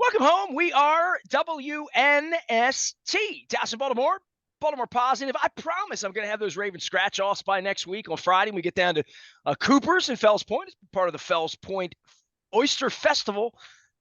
Welcome home. We are WNST. Dallas and Baltimore. Baltimore positive. I promise I'm going to have those Ravens scratch offs by next week on Friday. We get down to Cooper's and Fells Point. It's part of the Fells Point Oyster Festival.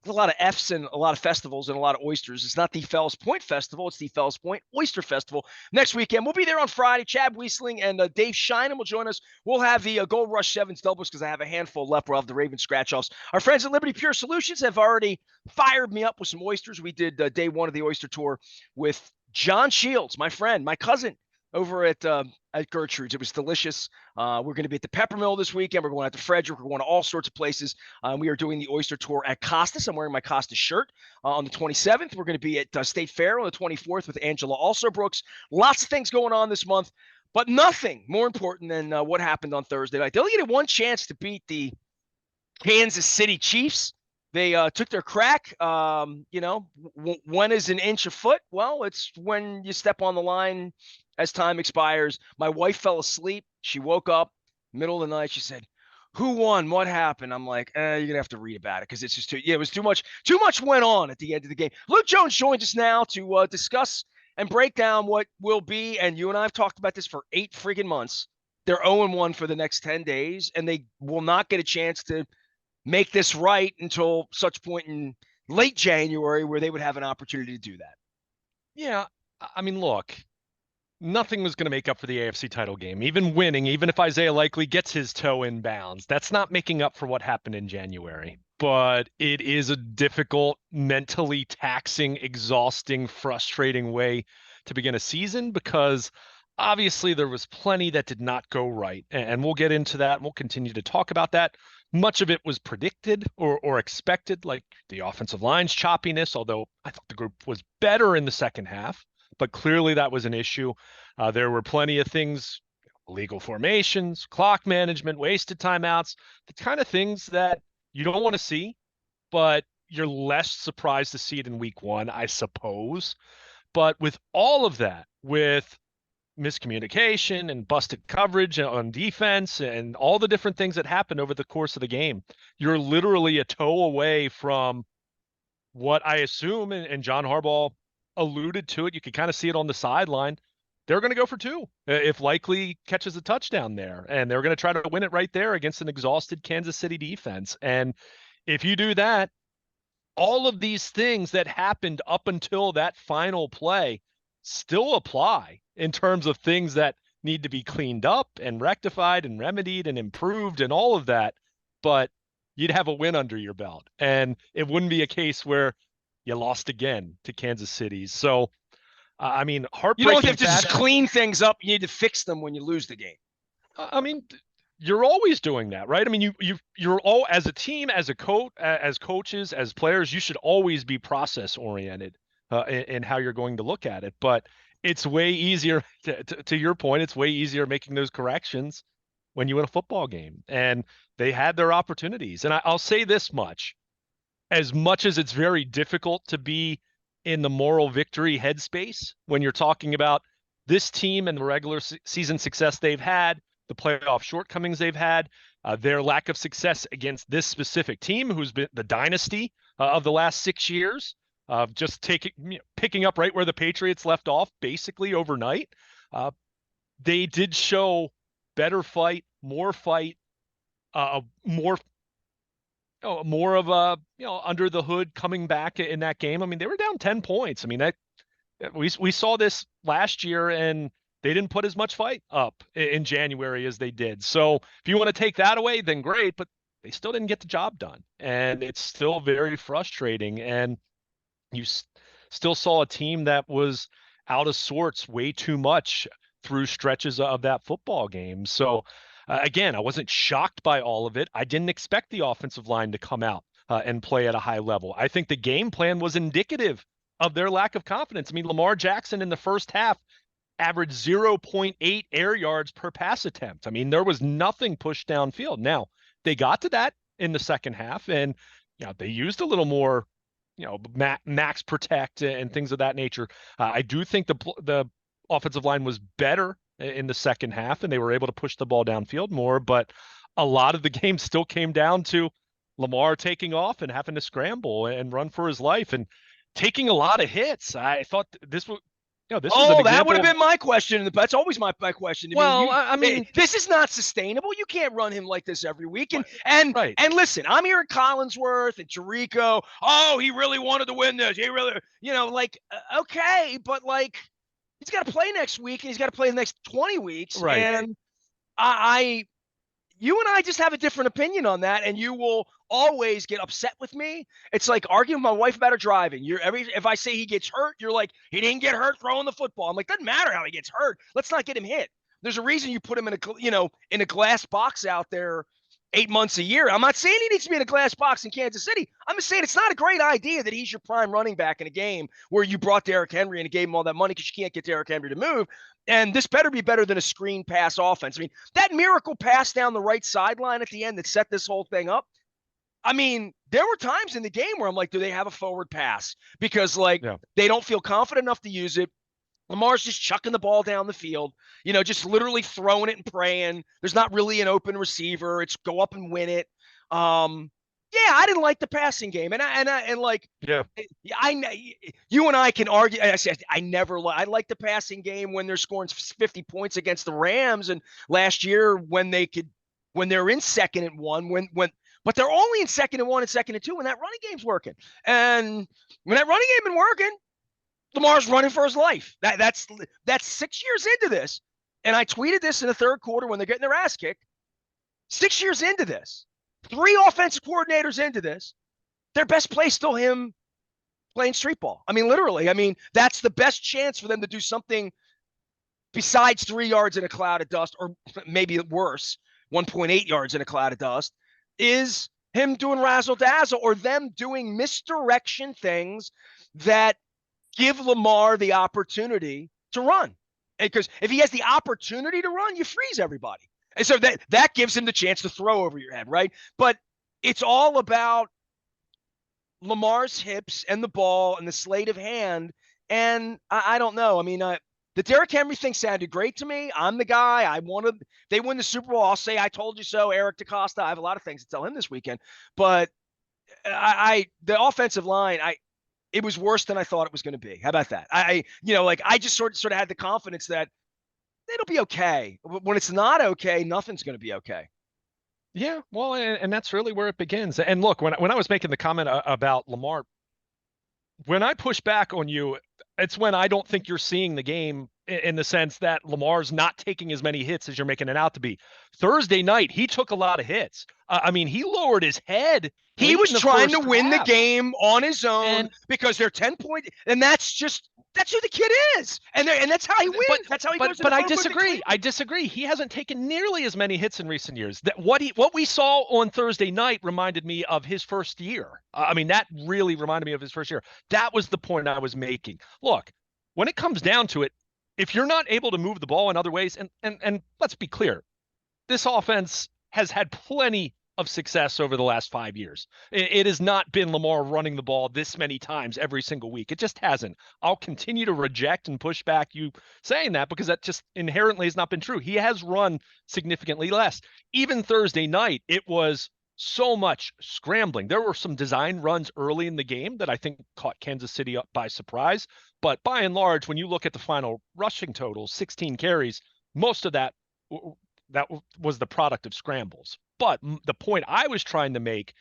There's a lot of F's and a lot of festivals and a lot of oysters. It's not the Fells Point Festival. It's the Fells Point Oyster Festival next weekend. We'll be there on Friday. Chad Wiesling and Dave Shinem will join us. We'll have the Gold Rush Sevens doubles because I have a handful left. We'll have the Ravens scratch-offs. Our friends at Liberty Pure Solutions have already fired me up with some oysters. We did day one of the oyster tour with John Shields, my friend, my cousin, over at Gertrude's. It was delicious. We're going to be at the Peppermill this weekend. We're going out to Frederick. We're going to all sorts of places. We are doing the oyster tour at Costas. I'm wearing my Costas shirt on the 27th. We're going to be at State Fair on the 24th with Angela Also Brooks. Lots of things going on this month, but nothing more important than what happened on Thursday night. They only get one chance to beat the Kansas City Chiefs. They took their crack. When is an inch a foot? Well, it's when you step on the line as time expires. My wife fell asleep. She woke up middle of the night. She said, "Who won? What happened?" I'm like, you're going to have to read about it because it's just it was too much. Too much went on at the end of the game. Luke Jones joins us now to discuss and break down what will be, and you and I have talked about this for 8 friggin' months. They're 0-1 for the next 10 days, and they will not get a chance to make this right until such point in late January where they would have an opportunity to do that. Yeah, I mean, look, nothing was going to make up for the AFC title game. Even winning, even if Isaiah Likely gets his toe in bounds, that's not making up for what happened in January. But it is a difficult, mentally taxing, exhausting, frustrating way to begin a season because obviously there was plenty that did not go right. And we'll get into that. We'll continue to talk about that. Much of it was predicted or expected, like the offensive line's choppiness, although I thought the group was better in the second half, but clearly that was an issue. There were plenty of things, illegal formations, clock management, wasted timeouts, the kind of things that you don't want to see, but you're less surprised to see it in week one, I suppose. But with all of that, with miscommunication and busted coverage on defense and all the different things that happened over the course of the game, you're literally a toe away from what I assume, and John Harbaugh alluded to it, you could kind of see it on the sideline, they're going to go for 2 if Likely catches a touchdown there, and they're going to try to win it right there against an exhausted Kansas City defense. And if you do that, all of these things that happened up until that final play still apply in terms of things that need to be cleaned up and rectified and remedied and improved and all of that. But you'd have a win under your belt, and it wouldn't be a case where you lost again to Kansas City. So, I mean, heartbreaking. You don't have to just clean things up. You need to fix them when you lose the game. I mean, you're always doing that, right? I mean, you're all, as a team, as a coach, as coaches, as players, you should always be process oriented in how you're going to look at it. But it's way easier to your point. It's way easier making those corrections when you win a football game, and they had their opportunities. And I'll say this much as it's very difficult to be in the moral victory headspace when you're talking about this team and the regular season success they've had, the playoff shortcomings they've had, their lack of success against this specific team who's been the dynasty of the last 6 years, just picking up right where the Patriots left off basically overnight. They did show better fight, more of a, under the hood coming back in that game. I mean, they were down 10 points. I mean, that we saw this last year, and they didn't put as much fight up in January as they did. So if you want to take that away, then great, but they still didn't get the job done. And it's still very frustrating. And you still saw a team that was out of sorts way too much through stretches of that football game. So again, I wasn't shocked by all of it. I didn't expect the offensive line to come out and play at a high level. I think the game plan was indicative of their lack of confidence. I mean, Lamar Jackson in the first half averaged 0.8 air yards per pass attempt. I mean, there was nothing pushed downfield. Now, they got to that in the second half, and they used a little more, max protect and things of that nature. I do think the offensive line was better in the second half, and they were able to push the ball downfield more, but a lot of the game still came down to Lamar taking off and having to scramble and run for his life and taking a lot of hits. I thought this was, this was an Oh, that would example have of, been my question. That's always my question. I mean, well, I mean, this is not sustainable. You can't run him like this every week. And right. listen, I'm hearing Collinsworth and Tirico. Oh, he really wanted to win this. He really, okay, but like he's got to play next week and he's got to play the next 20 weeks. Right. And I you and I just have a different opinion on that, and you will always get upset with me. It's like arguing with my wife about her driving. If I say he gets hurt, you're like, he didn't get hurt throwing the football. I'm like, doesn't matter how he gets hurt. Let's not get him hit. There's a reason you put him in a glass box out there 8 months a year. I'm not saying he needs to be in a glass box in Kansas City. I'm just saying it's not a great idea that he's your prime running back in a game where you brought Derrick Henry and gave him all that money because you can't get Derrick Henry to move. And this better be better than a screen pass offense. I mean, that miracle pass down the right sideline at the end that set this whole thing up. I mean, there were times in the game where I'm like, do they have a forward pass? Because they don't feel confident enough to use it. Lamar's just chucking the ball down the field, just literally throwing it and praying. There's not really an open receiver. It's go up and win it. Yeah, I didn't like the passing game, you and I can argue. I like the passing game when they're scoring 50 points against the Rams, and last year when they're in 2nd and 1, but they're only in 2nd and 1 and 2nd and 2 when that running game's working, and when that running game been working. Lamar's running for his life. That's 6 years into this. And I tweeted this in the 3rd quarter when they're getting their ass kicked. 6 years into this, 3 offensive coordinators into this, their best play is still him playing street ball. I mean, literally. I mean, that's the best chance for them to do something besides 3 yards in a cloud of dust, or maybe worse, 1.8 yards in a cloud of dust, is him doing razzle-dazzle or them doing misdirection things that give Lamar the opportunity to run. Because if he has the opportunity to run, you freeze everybody. And so that gives him the chance to throw over your head, right? But it's all about Lamar's hips and the ball and the sleight of hand. And I don't know. I mean, the Derrick Henry thing sounded great to me. I'm the guy. They win the Super Bowl. I'll say, I told you so, Eric DeCosta. I have a lot of things to tell him this weekend. But the offensive line, it was worse than I thought it was going to be. How about that? I just sort of had the confidence that it'll be okay. When it's not okay, nothing's going to be okay. Yeah, well, and that's really where it begins. And look, when I was making the comment about Lamar, when I push back on you, it's when I don't think you're seeing the game in the sense that Lamar's not taking as many hits as you're making it out to be. Thursday night, he took a lot of hits. I mean, he lowered his head. He was trying to win the game on his own because they're 10 points, and that's who the kid is, and that's how he wins. That's how he goes. But I disagree. I disagree. He hasn't taken nearly as many hits in recent years. That what we saw on Thursday night reminded me of his first year. I mean, that really reminded me of his first year. That was the point I was making. Look, when it comes down to it, if you're not able to move the ball in other ways, and let's be clear, this offense has had plenty of success over the last 5 years. It has not been Lamar running the ball this many times every single week. It just hasn't. I'll continue to reject and push back you saying that because that just inherently has not been true. He has run significantly less. Even Thursday night, it was so much scrambling. There were some design runs early in the game that I think caught Kansas City up by surprise. But by and large, when you look at the final rushing totals, 16 carries, most of that was the product of scrambles. But the point I was trying to make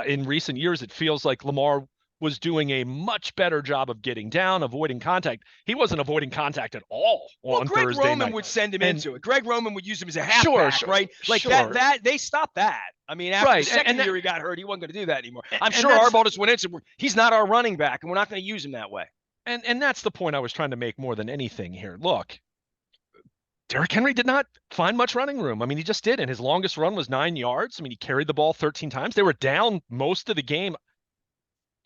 in recent years, it feels like Lamar was doing a much better job of getting down, avoiding contact. He wasn't avoiding contact at all on Thursday night. Greg Roman would send him into it. Greg Roman would use him as a halfback, right? Like that they stopped that. I mean, after the second year he got hurt, he wasn't going to do that anymore. I'm sure Harbaugh just went in and said, he's not our running back, and we're not going to use him that way. And that's the point I was trying to make more than anything here. Look, Derrick Henry did not find much running room. I mean, he just didn't. His longest run was 9 yards. I mean, he carried the ball 13 times. They were down most of the game.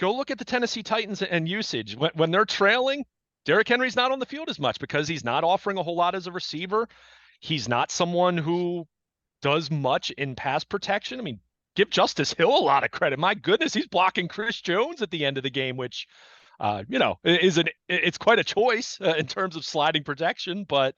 Go look at the Tennessee Titans and usage. When they're trailing, Derrick Henry's not on the field as much because he's not offering a whole lot as a receiver. He's not someone who does much in pass protection. I mean, give Justice Hill a lot of credit. My goodness, he's blocking Chris Jones at the end of the game, which, it's quite a choice in terms of sliding protection, but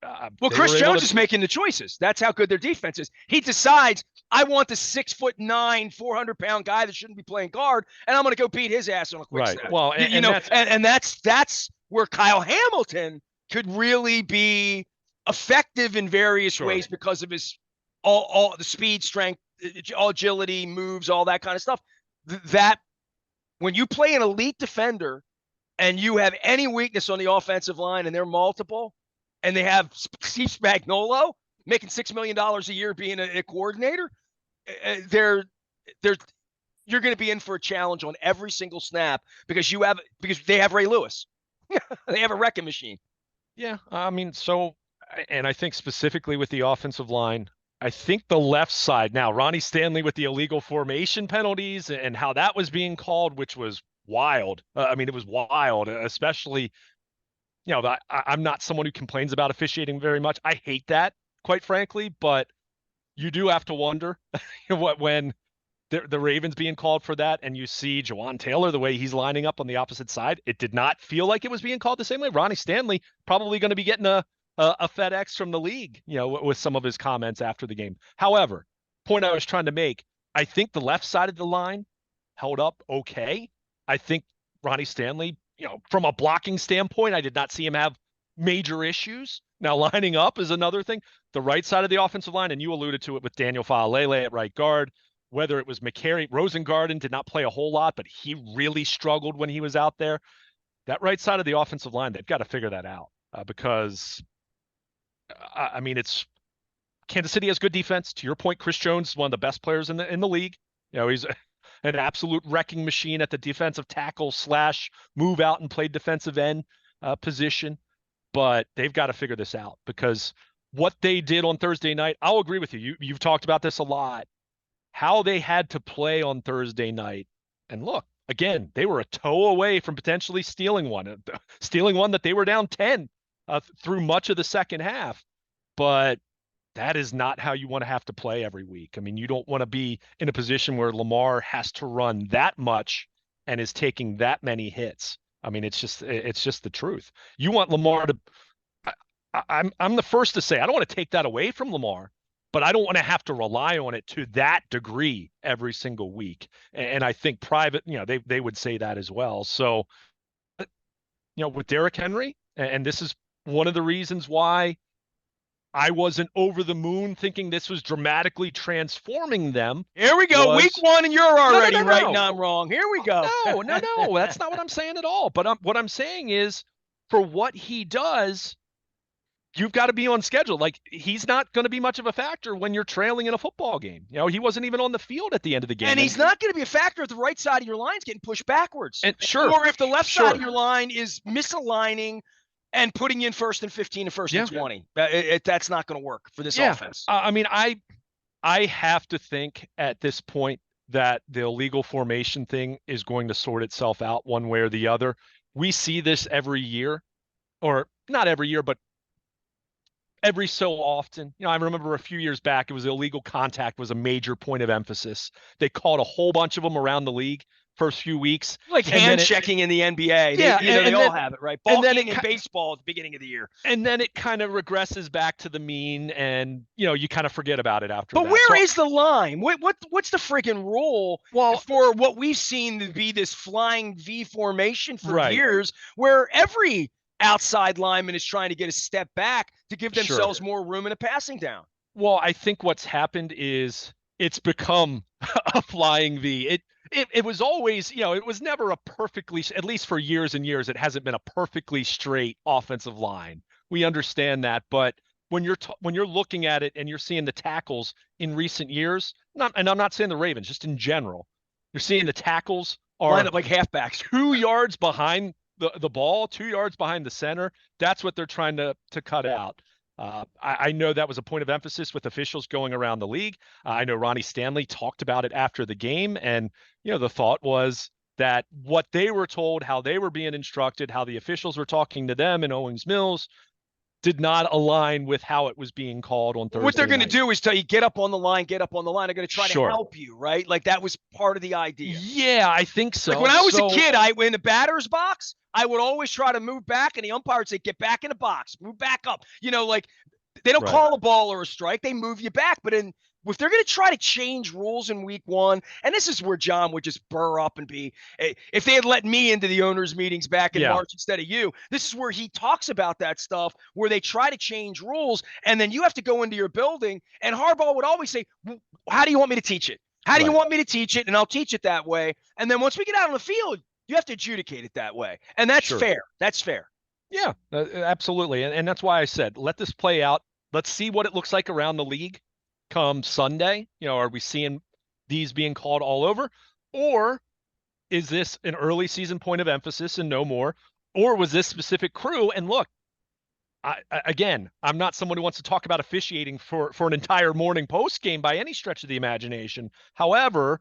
Well, they were Chris able Jones to. is making the choices. That's how good their defense is. He decides, I want the 6'9", 400-pound guy that shouldn't be playing guard, and I'm going to go beat his ass on a quick Right. snap. Well, You know, that's where Kyle Hamilton could really be effective in various sure. ways because of his all the speed, strength, agility, moves, all that kind of stuff. That when you play an elite defender and you have any weakness on the offensive line and they're multiple, and they have Steve Spagnuolo making $6 million a year being a coordinator, they're you're going to be in for a challenge on every single snap because they have Ray Lewis. They have a wrecking machine. Yeah, I mean, and I think specifically with the offensive line, I think the left side now, Ronnie Stanley with the illegal formation penalties and how that was being called, which was wild. I mean, it was wild, especially, I'm not someone who complains about officiating very much. I hate that, quite frankly, but you do have to wonder when the Ravens being called for that, and you see Jawan Taylor, the way he's lining up on the opposite side, it did not feel like it was being called the same way. Ronnie Stanley probably going to be getting a FedEx from the league, with some of his comments after the game. However, point I was trying to make, I think the left side of the line held up okay. I think Ronnie Stanley, from a blocking standpoint, I did not see him have major issues. Now, lining up is another thing. The right side of the offensive line, and you alluded to it with Daniel Faalele at right guard, whether it was McCary, Rosengarten did not play a whole lot, but he really struggled when he was out there. That right side of the offensive line, they've got to figure that out because, I mean, it's Kansas City has good defense. To your point, Chris Jones is one of the best players in the league. He's an absolute wrecking machine at the defensive tackle / move out and play defensive end position. But they've got to figure this out because what they did on Thursday night, I'll agree with you. You've talked about this a lot. How they had to play on Thursday night. And look, again, they were a toe away from potentially stealing one that they were down 10 through much of the second half. But that is not how you want to have to play every week. I mean, you don't want to be in a position where Lamar has to run that much and is taking that many hits. I mean, it's just the truth. You want Lamar to I'm the first to say I don't want to take that away from Lamar, but I don't want to have to rely on it to that degree every single week. And I think private, they would say that as well. So, with Derrick Henry, and this is one of the reasons why I wasn't over the moon thinking this was dramatically transforming them. Here we go. Week 1 and you're already right and I'm wrong. Here we go. No, that's not what I'm saying at all. But what I'm saying is for what he does, you've got to be on schedule. Like, he's not going to be much of a factor when you're trailing in a football game. He wasn't even on the field at the end of the game. And he's not going to be a factor if the right side of your line's getting pushed backwards. And sure. Or if the left side of your line is misaligning and putting you in 1st and 15 and 1st and 20. That's not going to work for this offense. I mean, I have to think at this point that the illegal formation thing is going to sort itself out one way or the other. We see this every year, or not every year, but every so often. I remember a few years back, it was illegal contact was a major point of emphasis. They called a whole bunch of them around the league first few weeks. Like hand checking in the NBA. Yeah, they all have it, right? Ball game in baseball at the beginning of the year. And then it kind of regresses back to the mean, and you kind of forget about it after that. But where is the line? What's the friggin' rule for what we've seen to be this flying V formation for years, where every outside lineman is trying to get a step back to give themselves more room in a passing down? Well, I think what's happened is it's become a flying V. It was always, it was never a perfectly, at least for years and years, it hasn't been a perfectly straight offensive line. We understand that, but when you're looking at it and you're seeing the tackles in recent years, and I'm not saying the Ravens, just in general, you're seeing the tackles are lined up like halfbacks, 2 yards behind the ball, 2 yards behind the center. That's what they're trying to cut out. I know that was a point of emphasis with officials going around the league. I know Ronnie Stanley talked about it after the game, and the thought was that what they were told, how they were being instructed, how the officials were talking to them in Owings Mills, did not align with how it was being called on Thursday What they're going to night. do is tell you, get up on the line, get up on the line. They're going to try to Sure. help you, right? Like that was part of the idea. Yeah, I think so. Like when I was a kid, in the batter's box, I would always try to move back, and the umpire would say, get back in the box, move back up. Like they don't call a ball or a strike, they move you back. But if they're going to try to change rules in week one, and this is where John would just burr up and be, if they had let me into the owners' meetings back in March instead of you, this is where he talks about that stuff, where they try to change rules, and then you have to go into your building, and Harbaugh would always say, how do you want me to teach it? How do you want me to teach it? And I'll teach it that way. And then once we get out on the field, you have to adjudicate it that way. And that's fair. That's fair. Yeah, absolutely. And that's why I said, let this play out. Let's see what it looks like around the league come Sunday. Are we seeing these being called all over? Or is this an early season point of emphasis and no more? Or was this specific crew? And look, again, I'm not someone who wants to talk about officiating for an entire morning post game by any stretch of the imagination. However,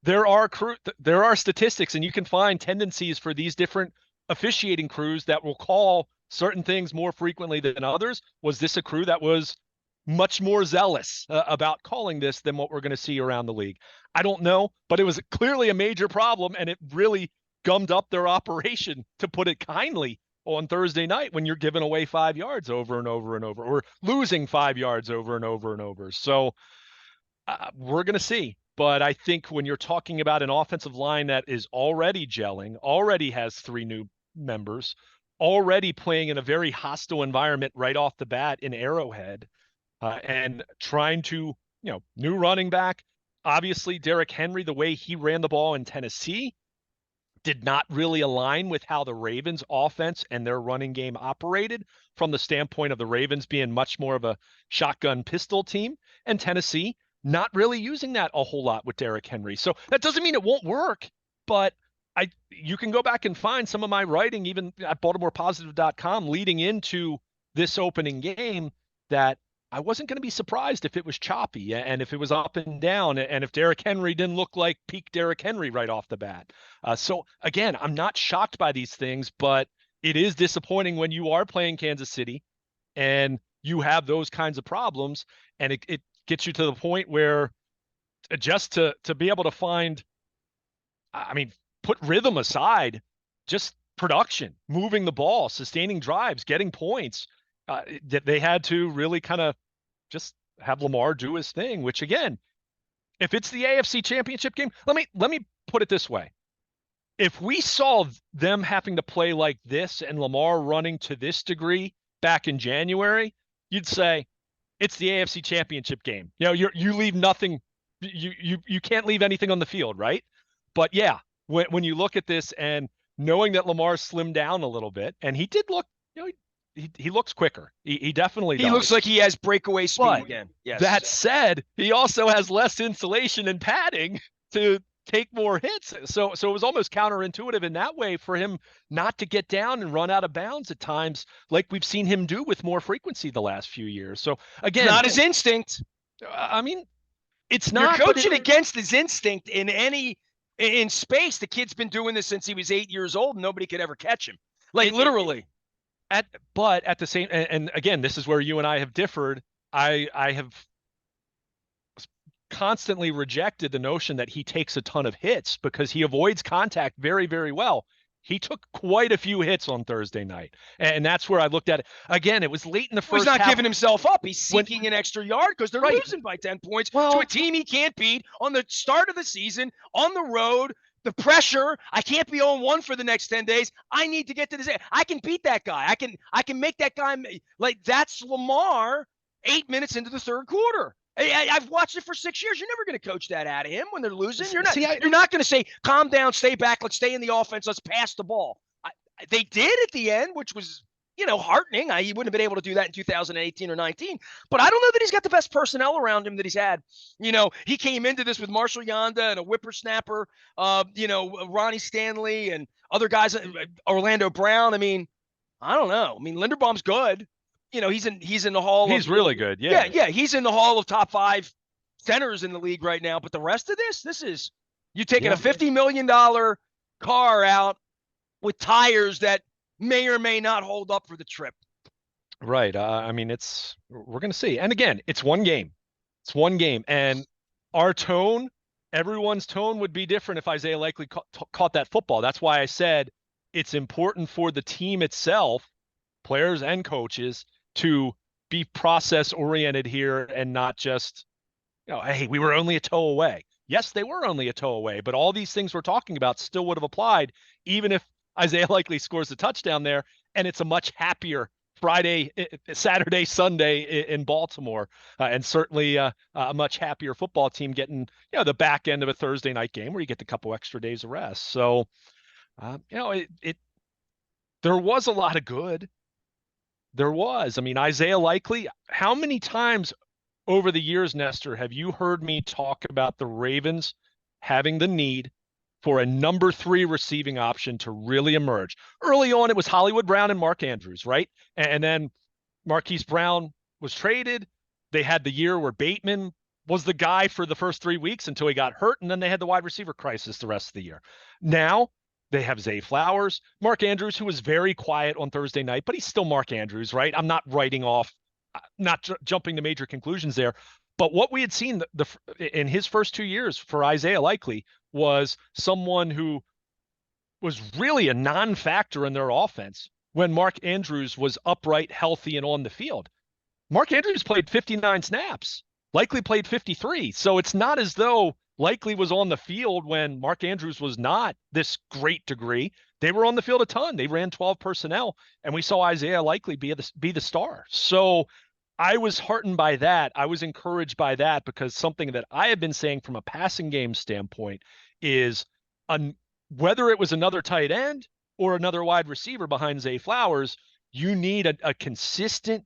there are statistics, and you can find tendencies for these different officiating crews that will call certain things more frequently than others. Was this a crew that was much more zealous about calling this than what we're going to see around the league? I don't know, but it was clearly a major problem, and it really gummed up their operation, to put it kindly, on Thursday night when you're giving away 5 yards over and over and over, or losing 5 yards over and over and over. So we're going to see. But I think when you're talking about an offensive line that is already gelling, already has 3 new members, already playing in a very hostile environment right off the bat in Arrowhead, and trying to, new running back, obviously Derrick Henry, the way he ran the ball in Tennessee did not really align with how the Ravens offense and their running game operated, from the standpoint of the Ravens being much more of a shotgun pistol team, and Tennessee not really using that a whole lot with Derrick Henry. So that doesn't mean it won't work, but you can go back and find some of my writing, even at BaltimorePositive.com, leading into this opening game, that I wasn't going to be surprised if it was choppy and if it was up and down, and if Derrick Henry didn't look like peak Derrick Henry right off the bat. So again, I'm not shocked by these things, but it is disappointing when you are playing Kansas City and you have those kinds of problems, and it gets you to the point where just to be able to find, put rhythm aside, just production, moving the ball, sustaining drives, getting points, that they had to really kind of just have Lamar do his thing, which again, if it's the AFC Championship game, let me put it this way. If we saw them having to play like this and Lamar running to this degree back in January, you'd say it's the AFC Championship game. You leave nothing, you can't leave anything on the field, right? But yeah, when you look at this and knowing that Lamar slimmed down a little bit, and he did look, he looks quicker. He definitely does. He looks like he has breakaway speed again. Yes. That said, he also has less insulation and padding to take more hits. So it was almost counterintuitive in that way for him not to get down and run out of bounds at times, like we've seen him do with more frequency the last few years. So again, not his instinct. It's not. You're coaching against his instinct in space. The kid's been doing this since he was 8 years old. And nobody could ever catch him. Literally. But at the same, and again, this is where you and I have differed. I have constantly rejected the notion that he takes a ton of hits, because he avoids contact very, very well. He took quite a few hits on Thursday night, and that's where I looked at it. Again, it was late in the first half. He's not giving himself up. He's seeking an extra yard because they're losing by 10 points to a team he can't beat on the start of the season, on the road. The pressure, I can't be 0-1 for the next 10 days. I need to get to this. I can beat that guy. I can make that guy, that's Lamar 8 minutes into the third quarter. I've watched it for 6 years. You're never going to coach that out of him when they're losing. You're not going to say, calm down, stay back, let's stay in the offense, let's pass the ball. They did at the end, which was, heartening. He wouldn't have been able to do that in 2018 or 19. But I don't know that he's got the best personnel around him that he's had. He came into this with Marshall Yanda and a whippersnapper, Ronnie Stanley and other guys, Orlando Brown. I don't know. Linderbaum's good. He's in the hall. He's really good. Yeah. Yeah. He's in the hall of top 5 centers in the league right now. But the rest of this is you taking a $50 million car out with tires that may or may not hold up for the trip. Right. I mean, we're going to see. And again, it's one game. It's one game. And our tone, everyone's tone would be different if Isaiah Likely caught that football. That's why I said it's important for the team itself, players and coaches, to be process oriented here and not just, hey, we were only a toe away. Yes, they were only a toe away, but all these things we're talking about still would have applied, even if Isaiah Likely scores a touchdown there, and it's a much happier Friday, Saturday, Sunday in Baltimore, and certainly a much happier football team getting, the back end of a Thursday night game where you get the couple extra days of rest. So, there was a lot of good. There was. I mean, Isaiah Likely, how many times over the years, Nestor, have you heard me talk about the Ravens having the need for a number 3 receiving option to really emerge? Early on, it was Hollywood Brown and Mark Andrews, right? And then Marquise Brown was traded. They had the year where Bateman was the guy for the first 3 weeks until he got hurt, and then they had the wide receiver crisis the rest of the year. Now they have Zay Flowers, Mark Andrews, who was very quiet on Thursday night, but he's still Mark Andrews, right? I'm not writing off, not jumping to major conclusions there. But what we had seen in his first 2 years for Isaiah Likely was someone who was really a non-factor in their offense when Mark Andrews was upright, healthy, and on the field. Mark Andrews played 59 snaps. Likely played 53. So it's not as though Likely was on the field when Mark Andrews was not this great degree. They were on the field a ton. They ran 12 personnel, and we saw Isaiah Likely be the star. So I was heartened by that. I was encouraged by that because something that I have been saying from a passing game standpoint is whether it was another tight end or another wide receiver behind Zay Flowers, you need a consistent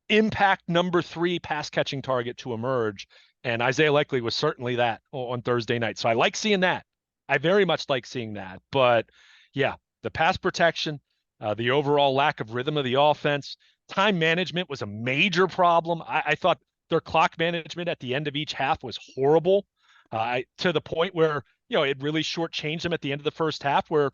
impact number 3 pass catching target to emerge. And Isaiah Likely was certainly that on Thursday night. So I like seeing that. I very much like seeing that. But yeah, the pass protection, the overall lack of rhythm of the offense, time management was a major problem. I thought their clock management at the end of each half was horrible, to the point where, it really shortchanged them at the end of the first half, where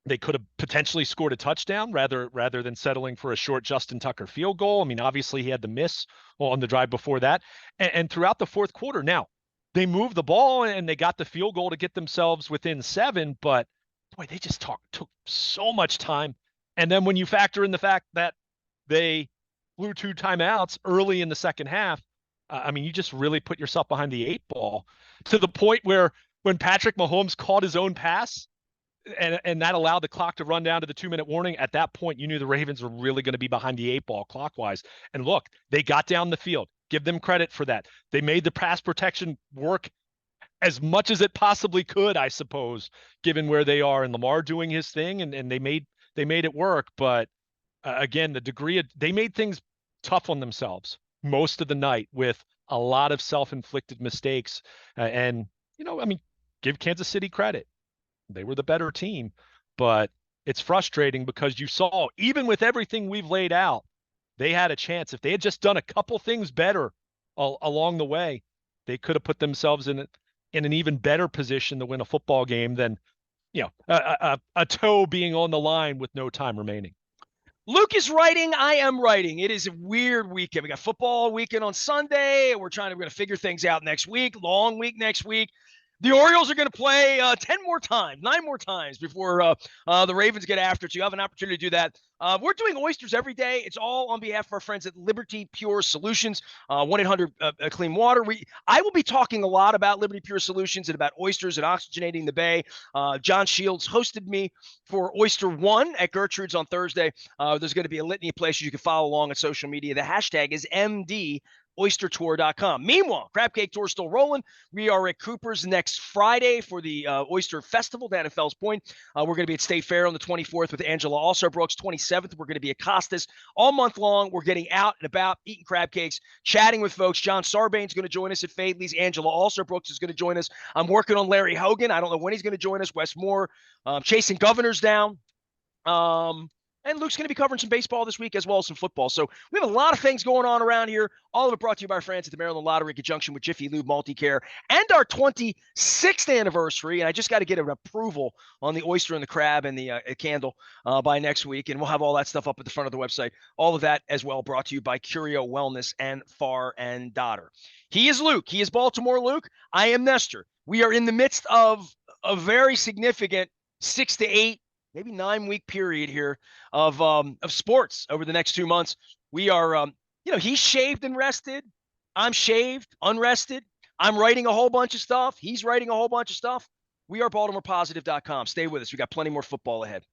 they could have potentially scored a touchdown rather than settling for a short Justin Tucker field goal. I mean, obviously he had the miss on the drive before that. And throughout the fourth quarter, now they moved the ball and they got the field goal to get themselves within 7, but boy, they just took so much time. And then when you factor in the fact that they blew 2 timeouts early in the second half, I mean, you just really put yourself behind the 8 ball to the point where when Patrick Mahomes caught his own pass, and that allowed the clock to run down to the 2-minute warning. At that point, you knew the Ravens were really going to be behind the 8 ball clockwise. And look, they got down the field. Give them credit for that. They made the pass protection work as much as it possibly could, I suppose, given where they are, and Lamar doing his thing, and they made it work. But again, the degree they made things tough on themselves most of the night with a lot of self-inflicted mistakes. And I mean, give Kansas City credit. They were the better team, but it's frustrating because you saw, even with everything we've laid out, they had a chance. If they had just done a couple things better along the way, they could have put themselves in an even better position to win a football game than, a toe being on the line with no time remaining. Luke is writing. I am writing. It is a weird weekend. We got football weekend on Sunday. We're going to figure things out next week. Long week next week. The Orioles are going to play 9 more times before the Ravens get after it. So you have an opportunity to do that. We're doing oysters every day. It's all on behalf of our friends at Liberty Pure Solutions, 1-800-Clean Water. I will be talking a lot about Liberty Pure Solutions and about oysters and oxygenating the bay. John Shields hosted me for Oyster One at Gertrude's on Thursday. There's going to be a litany of places you can follow along on social media. The hashtag is MD oystertour.com. Meanwhile, Crab Cake Tour still rolling. We are at Cooper's next Friday for the Oyster Festival down at Fells Point. We're going to be at State Fair on the 24th with Angela Alsobrooks. 27th, we're going to be at Costas. All month long, we're getting out and about, eating crab cakes, chatting with folks. John Sarbane's going to join us at Fadley's. Angela Alsobrooks is going to join us. I'm working on Larry Hogan. I don't know when he's going to join us. Wes Moore, chasing governors down. And Luke's going to be covering some baseball this week as well as some football. So we have a lot of things going on around here. All of it brought to you by our friends at the Maryland Lottery in conjunction with Jiffy Lube Multicare and our 26th anniversary. And I just got to get an approval on the oyster and the crab and the candle by next week. And we'll have all that stuff up at the front of the website. All of that as well brought to you by Curio Wellness and Far and Dotter. He is Luke. He is Baltimore Luke. I am Nestor. We are in the midst of a very significant 6 to 8, maybe 9-week period here of sports over the next 2 months. We are, he's shaved and rested. I'm shaved, unrested. I'm writing a whole bunch of stuff. He's writing a whole bunch of stuff. We are BaltimorePositive.com. Stay with us. We got plenty more football ahead.